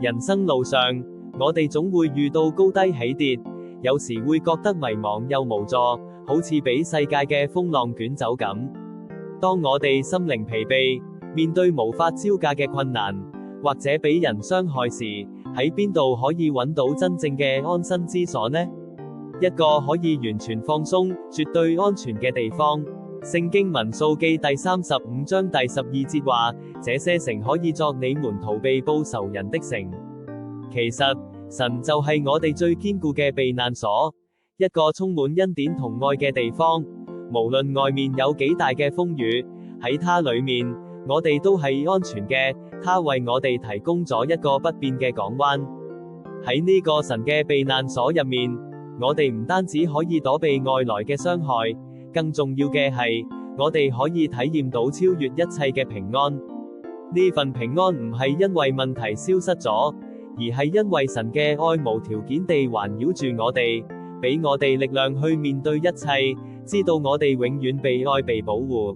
人生路上，我哋總會遇到高低起跌，有時會覺得迷茫又無助，好似俾世界嘅風浪捲走咁。當我哋心靈疲憊，面對無法招架嘅困難，或者俾人傷害時，喺邊度可以揾到真正嘅安身之所呢？一個可以完全放鬆、絕對安全嘅地方。聖經民數記第35章第12節話：這些城可以作你們逃避報仇人的城。其實，神就係我哋最堅固嘅避難所，一個充滿恩典同愛嘅地方。無論外面有幾大嘅風雨，喺它裏面，我哋都係安全嘅。它為我哋提供咗一個不變嘅港灣。喺呢個神嘅避難所入面，我哋唔單止可以躲避外來嘅傷害，更重要嘅係，我哋可以體驗到超越一切嘅平安。呢份平安唔係因為問題消失咗，而係因為神嘅愛無條件地環繞住我哋，俾我哋力量去面對一切，知道我哋永遠被愛被保護。